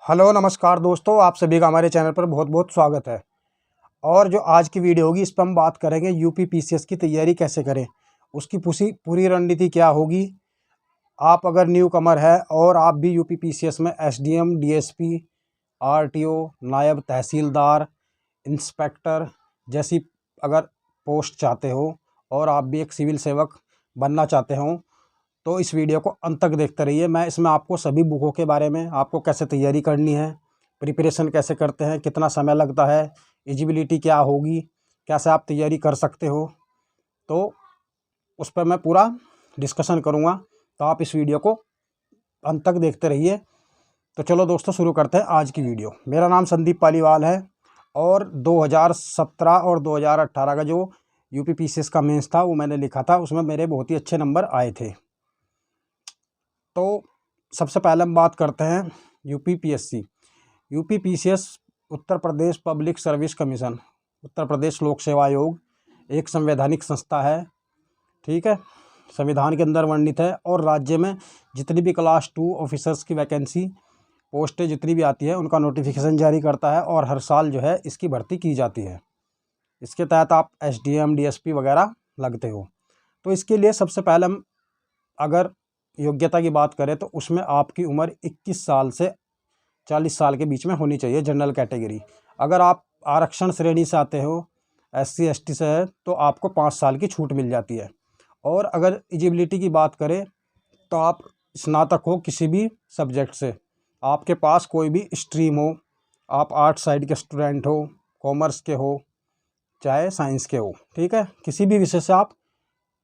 Hello नमस्कार दोस्तों, आप सभी का हमारे चैनल पर बहुत बहुत स्वागत है। और जो आज की वीडियो होगी इस पर हम बात करेंगे यूपी पीसीएस की तैयारी कैसे करें, उसकी पूरी रणनीति क्या होगी। आप अगर न्यू कमर है और आप भी यूपी पीसीएस में एसडीएम, डीएसपी, आरटीओ, नायब तहसीलदार, इंस्पेक्टर जैसी अगर पोस्ट चाहते हो और आप भी एक सिविल सेवक बनना चाहते हो तो इस वीडियो को अंत तक देखते रहिए। मैं इसमें आपको सभी बुकों के बारे में, आपको कैसे तैयारी करनी है, प्रिपरेशन कैसे करते हैं, कितना समय लगता है, एलिजिबिलिटी क्या होगी, कैसे आप तैयारी कर सकते हो, तो उस पर मैं पूरा डिस्कशन करूँगा। तो आप इस वीडियो को अंत तक देखते रहिए। तो चलो दोस्तों शुरू करते हैं आज की वीडियो। मेरा नाम संदीप पालीवाल है और 2017 और 2018 का जो यूपी पीसीएस का मेंस था वो मैंने लिखा था, उसमें मेरे बहुत ही अच्छे नंबर आए थे। तो सबसे पहले हम बात करते हैं UP PSC. UP PCS Uttar Pradesh public service commission, Uttar Pradesh लोक सेवा आयोग एक संवैधानिक संस्था है, ठीक है, संविधान के अंदर वर्णित है। और राज्य में जितनी भी क्लास 2 ऑफिसर्स की वैकेंसी पोस्टें जितनी भी आती है उनका नोटिफिकेशन जारी करता है और हर साल जो है इसकी भर्ती की जाती है। इसके तहत आप एसडीएम, डीएसपी वगैरह लगते हो। तो इसके लिए सबसे पहले हम अगर योग्यता की बात करें तो उसमें आपकी उम्र 21 साल से 40 साल के बीच में होनी चाहिए, जनरल कैटेगरी। अगर आप आरक्षण श्रेणी से आते हो, एससी एसटी से है, तो आपको 5 साल की छूट मिल जाती है। और अगर एलिजिबिलिटी की बात करें तो आप स्नातक हो किसी भी सब्जेक्ट से, आपके पास कोई भी स्ट्रीम हो, आप आर्ट साइड के स्टूडेंट हो, कॉमर्स के हो, चाहे साइंस के हो, ठीक है, किसी भी विषय से आप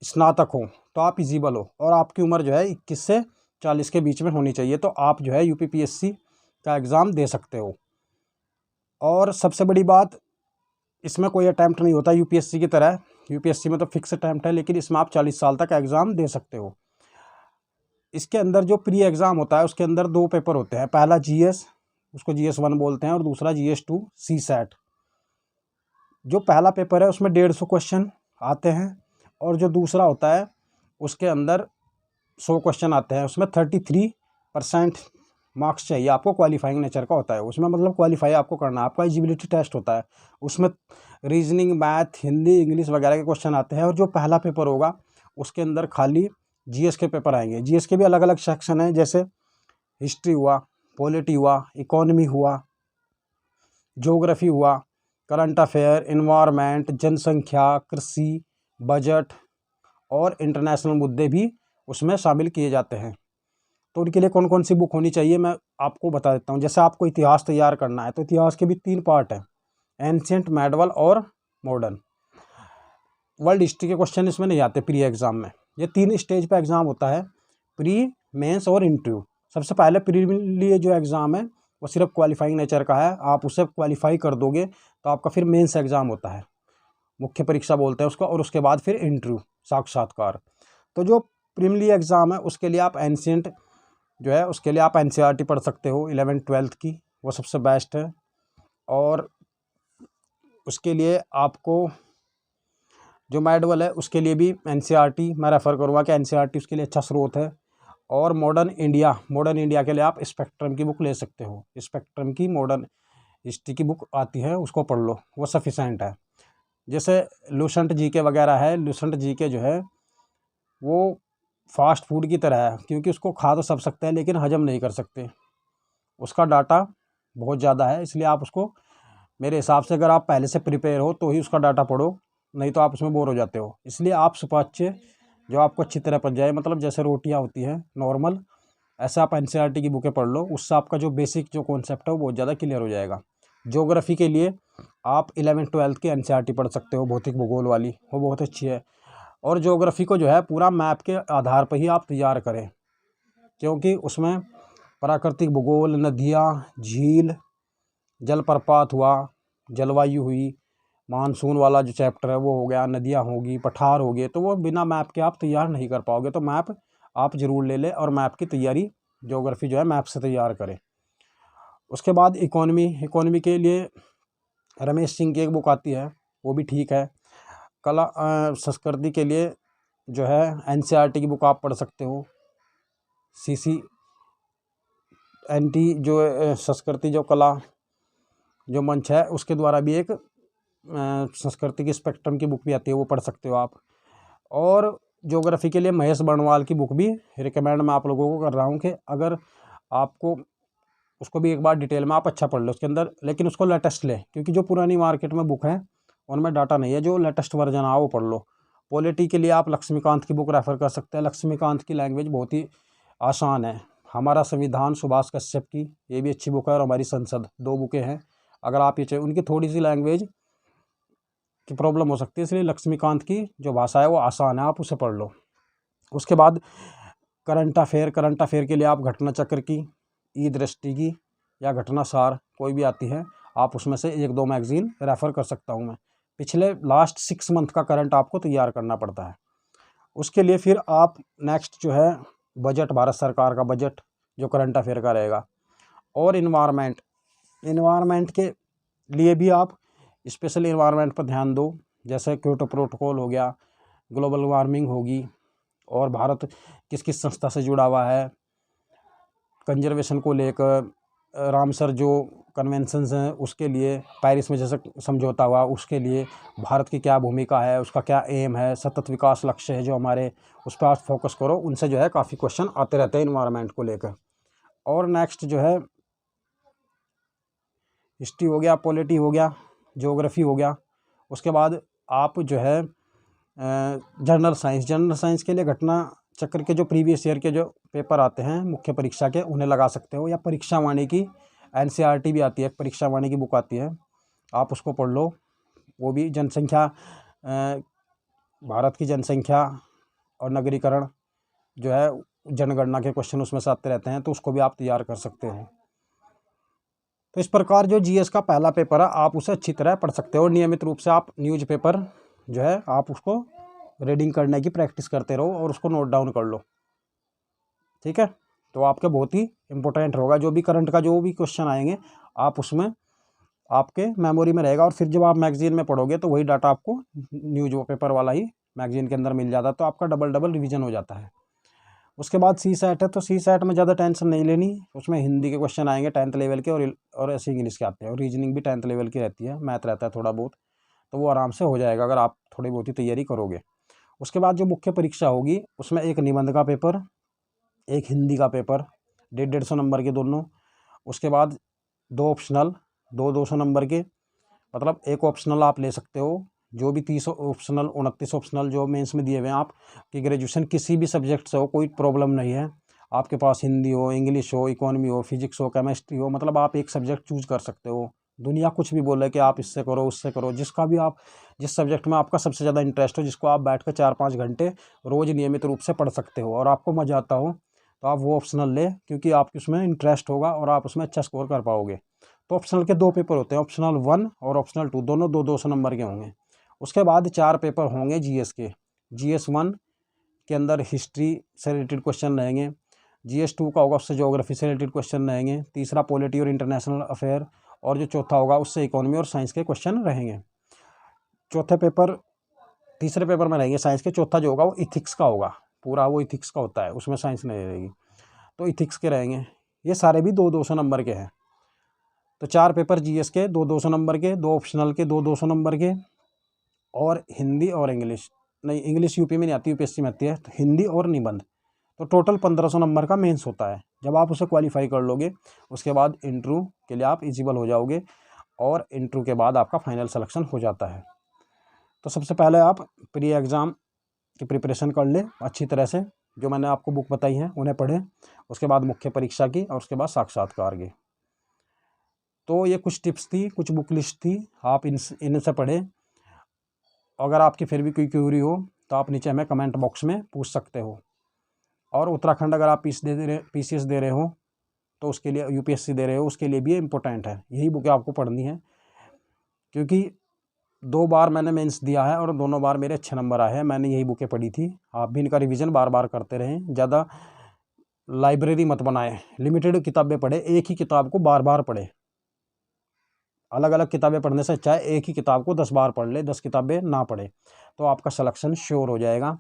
स्नातक हो तो आप इजिबल हो और आपकी उम्र जो है 21 से 40 के बीच में होनी चाहिए, तो आप जो है यूपी पीएससी का एग्ज़ाम दे सकते हो। और सबसे बड़ी बात, इसमें कोई अटैम्प्ट नहीं होता यूपीएससी की तरह। यूपीएससी में तो फिक्स अटैम्प्ट है, लेकिन इसमें आप 40 साल तक एग्ज़ाम दे सकते हो। इसके अंदर जो प्री एग्ज़ाम होता है उसके अंदर 2 पेपर होते हैं। पहला जीएस, उसको जीएस 1 बोलते हैं, और दूसरा जीएस 2 सी सैट। जो पहला पेपर है उसमें 150 क्वेश्चन आते हैं और जो दूसरा होता है उसके अंदर 100 क्वेश्चन आते हैं। उसमें 33% मार्क्स चाहिए आपको, क्वालिफाइंग नेचर का होता है उसमें, मतलब क्वालिफाई आपको करना है, आपका एलिजिबिलिटी टेस्ट होता है। उसमें रीजनिंग, मैथ, हिंदी, इंग्लिश वगैरह के क्वेश्चन आते हैं। और जो पहला पेपर होगा उसके अंदर खाली जीएस के पेपर आएंगे। जीएस के भी अलग अलग सेक्शन हैं, जैसे हिस्ट्री हुआ, पॉलिटी हुआ, इकोनॉमी हुआ, ज्योग्राफी हुआ, करंट अफेयर, इन्वायरमेंट, जनसंख्या, कृषि, बजट और इंटरनेशनल मुद्दे भी उसमें शामिल किए जाते हैं। तो उनके लिए कौन कौन सी बुक होनी चाहिए मैं आपको बता देता हूँ। जैसे आपको इतिहास तैयार करना है तो इतिहास के भी 3 पार्ट हैं, एंशिएंट, मेडवल और मॉडर्न। वर्ल्ड हिस्ट्री के क्वेश्चन इसमें नहीं आते प्री एग्ज़ाम में। ये 3 स्टेज पे एग्ज़ाम होता है, प्री, मेंस और इंटरव्यू। सबसे पहले प्री लिए जो एग्ज़ाम है वो सिर्फ क्वालिफाइंग नेचर का है, आप उसे क्वालिफाई कर दोगे तो आपका फिर मेंस एग्ज़ाम होता है, मुख्य परीक्षा बोलते हैं उसको, और उसके बाद फिर इंटरव्यू, साक्षात्कार। तो जो प्रीलिमिनरी एग्ज़ाम है उसके लिए आप एंशिएंट जो है उसके लिए आप एनसीईआरटी पढ़ सकते हो 11th-12th की, वो सबसे बेस्ट है। और उसके लिए आपको जो मेडवल है उसके लिए भी एनसीईआरटी मैं रेफ़र करूँगा कि एनसीईआरटी उसके लिए अच्छा स्रोत है। और मॉडर्न इंडिया के लिए आप स्पेक्ट्रम की बुक ले सकते हो। स्पेक्ट्रम की मॉडर्न हिस्ट्री की बुक आती है, उसको पढ़ लो, वो सफिशेंट है। जैसे लुसेंट जीके वगैरह है, लुसेंट जीके जो है वो फास्ट फूड की तरह है, क्योंकि उसको खा तो सब सकते हैं लेकिन हजम नहीं कर सकते, उसका डाटा बहुत ज़्यादा है। इसलिए आप उसको, मेरे हिसाब से अगर आप पहले से प्रिपेयर हो तो ही उसका डाटा पढ़ो, नहीं तो आप उसमें बोर हो जाते हो। इसलिए आप सुपाच्य जो आपको अच्छी तरह पच जाए, मतलब जैसे रोटियां होती हैं नॉर्मल, ऐसे आप एनसीईआरटी की बुकें पढ़ लो, उससे आपका जो बेसिक जो कॉन्सेप्ट है वो बहुत ज़्यादा क्लियर हो जाएगा। ज्योग्राफी के लिए आप 11th-12th की एनसीईआरटी पढ़ सकते हो, भौतिक भूगोल वाली, वो बहुत अच्छी है। और ज्योग्राफी को जो है पूरा मैप के आधार पर ही आप तैयार करें, क्योंकि उसमें प्राकृतिक भूगोल, नदियाँ, झील, जलप्रपात हुआ, जलवायु हुई, मानसून वाला जो चैप्टर है वो हो गया, नदियाँ होगी, पठार हो गए, तो वो बिना मैप के आप तैयार नहीं कर पाओगे। तो मैप आप ज़रूर ले लें और मैप की तैयारी, ज्योग्राफी जो है मैप से तैयार करें। उसके बाद इकोनॉमी के लिए रमेश सिंह की एक बुक आती है, वो भी ठीक है। कला संस्कृति के लिए जो है एनसीईआरटी की बुक आप पढ़ सकते हो, सीसी NT जो संस्कृति जो कला जो मंच है उसके द्वारा भी एक संस्कृति की स्पेक्ट्रम की बुक भी आती है, वो पढ़ सकते हो आप। और ज्योग्राफी के लिए महेश बर्णवाल की बुक भी रिकमेंड मैं आप लोगों को कर रहा हूँ कि अगर आपको उसको भी एक बार डिटेल में आप अच्छा पढ़ लो उसके अंदर, लेकिन उसको लेटेस्ट ले, क्योंकि जो पुरानी मार्केट में बुक है उनमें डाटा नहीं है, जो लेटेस्ट वर्जन है वो पढ़ लो। पॉलिटी के लिए आप लक्ष्मीकांत की बुक रेफ़र कर सकते हैं। लक्ष्मीकांत की लैंग्वेज बहुत ही आसान है। हमारा संविधान सुभाष कश्यप की, ये भी अच्छी बुक है, और हमारी संसद, 2 बुकें हैं। अगर आप ये चाहिए, उनकी थोड़ी सी लैंग्वेज की प्रॉब्लम हो सकती है, इसलिए लक्ष्मीकांत की जो भाषा है वो आसान है, आप उसे पढ़ लो। उसके बाद करंट अफेयर के लिए आप घटना चक्र की, ई दृष्टि की या घटना सार कोई भी आती है, आप उसमें से 1-2 मैगजीन रेफ़र कर सकता हूँ मैं। पिछले लास्ट 6 मंथ का करंट आपको तैयार करना पड़ता है। उसके लिए फिर आप नेक्स्ट जो है बजट, भारत सरकार का बजट जो करंट अफेयर का रहेगा, और इन्वायरमेंट के लिए भी आप स्पेशल इन्वायरमेंट पर ध्यान दो, जैसे क्योटो प्रोटोकॉल हो गया, ग्लोबल वार्मिंग होगी, और भारत किस किस संस्था से जुड़ा हुआ है, कंजर्वेशन को लेकर, रामसर जो कन्वेंशंस हैं उसके लिए, पेरिस में जैसे समझौता हुआ उसके लिए भारत की क्या भूमिका है, उसका क्या एम है, सतत विकास लक्ष्य है जो हमारे, उस पर आप फोकस करो। उनसे जो है काफ़ी क्वेश्चन आते रहते हैं इन्वायरमेंट को लेकर। और नेक्स्ट जो है हिस्ट्री हो गया, पॉलिटी हो गया, ज्योग्राफी हो गया। उसके बाद आप जो है जनरल साइंस के लिए घटना चक्र के जो प्रीवियस ईयर के जो पेपर आते हैं मुख्य परीक्षा के, उन्हें लगा सकते हो, या परीक्षा वाणी की NCERT भी आती है, परीक्षा वाणी की बुक आती है, आप उसको पढ़ लो। वो भी जनसंख्या, भारत की जनसंख्या और नगरीकरण जो है जनगणना के क्वेश्चन उसमें से आते रहते हैं, तो उसको भी आप तैयार कर सकते हो। तो इस प्रकार जो GS का पहला पेपर है आप उसे अच्छी तरह पढ़ सकते हो। नियमित रूप से आप न्यूज़पेपर जो है आप उसको रीडिंग करने की प्रैक्टिस करते रहो और उसको नोट डाउन कर लो, ठीक है। तो आपके बहुत ही इंपॉर्टेंट होगा, जो भी करंट का जो भी क्वेश्चन आएंगे आप उसमें आपके मेमोरी में रहेगा, और फिर जब आप मैगजीन में पढ़ोगे तो वही डाटा आपको न्यूज़ पेपर वाला ही मैगजीन के अंदर मिल जाता है, तो आपका डबल रिवीजन हो जाता है। उसके बाद CSAT है, तो CSAT में ज़्यादा टेंशन नहीं लेनी, उसमें हिंदी के क्वेश्चन आएंगे 10th लेवल के, और ऐसे इंग्लिश के आते हैं, और रीजनिंग भी 10th लेवल की रहती है, मैथ रहता है थोड़ा बहुत, तो वो आराम से हो जाएगा अगर आप थोड़ी बहुत ही तैयारी करोगे। उसके बाद जो मुख्य परीक्षा होगी उसमें एक निबंध का पेपर, एक हिंदी का पेपर, 150-150 नंबर के दोनों। उसके बाद 2 ऑप्शनल, 200 नंबर के, मतलब एक ऑप्शनल आप ले सकते हो, जो भी 30 ऑप्शनल, 29 ऑप्शनल जो मेंस में दिए हुए हैं आप कि ग्रेजुएशन किसी भी सब्जेक्ट से हो, कोई प्रॉब्लम नहीं है, आपके पास हिंदी हो, इंग्लिश हो, इकोनॉमी हो, फिजिक्स हो, केमिस्ट्री हो, मतलब आप एक सब्जेक्ट चूज कर सकते हो। दुनिया कुछ भी बोले कि आप इससे करो उससे करो, जिसका भी आप, जिस सब्जेक्ट में आपका सबसे ज़्यादा इंटरेस्ट हो, जिसको आप बैठ कर 4-5 घंटे रोज़ नियमित रूप से पढ़ सकते हो और आपको मज़ा आता हो, तो आप वो ऑप्शनल ले, क्योंकि आपको उसमें इंटरेस्ट होगा और आप उसमें अच्छा स्कोर कर पाओगे। तो ऑप्शनल के 2 पेपर होते हैं, ऑप्शनल 1 और ऑप्शनल 2, दोनों 200 नंबर के होंगे। उसके बाद 4 पेपर होंगे GS के। GS 1 के अंदर हिस्ट्री से रिलेटेड क्वेश्चन रहेंगे, GS 2 का होगा उससे ज्योग्राफी से रिलेटेड क्वेश्चन रहेंगे, तीसरा पॉलिटी और इंटरनेशनल अफेयर, और जो चौथा होगा उससे इकोनॉमी और साइंस के क्वेश्चन रहेंगे। तीसरे पेपर में रहेंगे साइंस के, चौथा जो होगा वो इथिक्स का होगा, पूरा वो इथिक्स का होता है, उसमें साइंस नहीं रहेगी, तो इथिक्स के रहेंगे। ये सारे भी 200 नंबर के हैं। तो 4 पेपर GS के 200 नंबर के, 2 ऑप्शनल के 200 नंबर के, और हिंदी और इंग्लिश, नहीं इंग्लिश यूपी में नहीं आती, UPSC में आती है, तो हिंदी और निबंध, तो टोटल 1500 नंबर का मेंस होता है। जब आप उसे क्वालिफाई कर लोगे उसके बाद इंटरव्यू के लिए आप एलिजिबल हो जाओगे, और इंटरव्यू के बाद आपका फाइनल सिलेक्शन हो जाता है। तो सबसे पहले आप प्री एग्ज़ाम की प्रिपरेशन कर ले अच्छी तरह से, जो मैंने आपको बुक बताई हैं उन्हें पढ़ें, उसके बाद मुख्य परीक्षा की, और उसके बाद साक्षात्कार की। तो ये कुछ टिप्स थी, कुछ बुक लिस्ट थी, आप इनसे पढ़ें। अगर आपकी फिर भी कोई क्यूरी हो तो आप नीचे हमें कमेंट बॉक्स में पूछ सकते हो। और उत्तराखंड अगर आप PCS दे रहे हो तो उसके लिए, UPSC दे रहे हो उसके लिए भी इम्पोर्टेंट है, यही बुकें आपको पढ़नी है, क्योंकि 2 बार मैंने मेंस दिया है और दोनों बार मेरे अच्छे नंबर आए हैं, मैंने यही बुकें पढ़ी थी। आप भी इनका रिवीजन बार बार करते रहें, ज़्यादा लाइब्रेरी मत बनाएं, लिमिटेड किताबें पढ़े, एक ही किताब को बार बार पढ़े। अलग अलग किताबें पढ़ने से अच्छा है एक ही किताब को 10 बार पढ़ ले, 10 किताबें ना पढ़े, तो आपका सिलेक्शन श्योर हो जाएगा।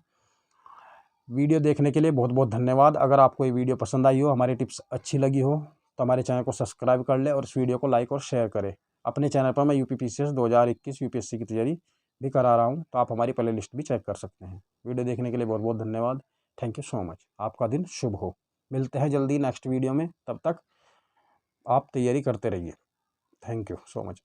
वीडियो देखने के लिए बहुत बहुत धन्यवाद। अगर आपको ये वीडियो पसंद आई हो, हमारी टिप्स अच्छी लगी हो, तो हमारे चैनल को सब्सक्राइब कर ले और इस वीडियो को लाइक और शेयर करें। अपने चैनल पर मैं UPPCS 2021 UPSC की तैयारी भी करा रहा हूँ, तो आप हमारी प्ले लिस्ट भी चेक कर सकते हैं। वीडियो देखने के लिए बहुत बहुत धन्यवाद। Thank you so much. आपका दिन शुभ हो। मिलते हैं जल्दी नेक्स्ट वीडियो में, तब तक आप तैयारी करते रहिए। Thank you so much.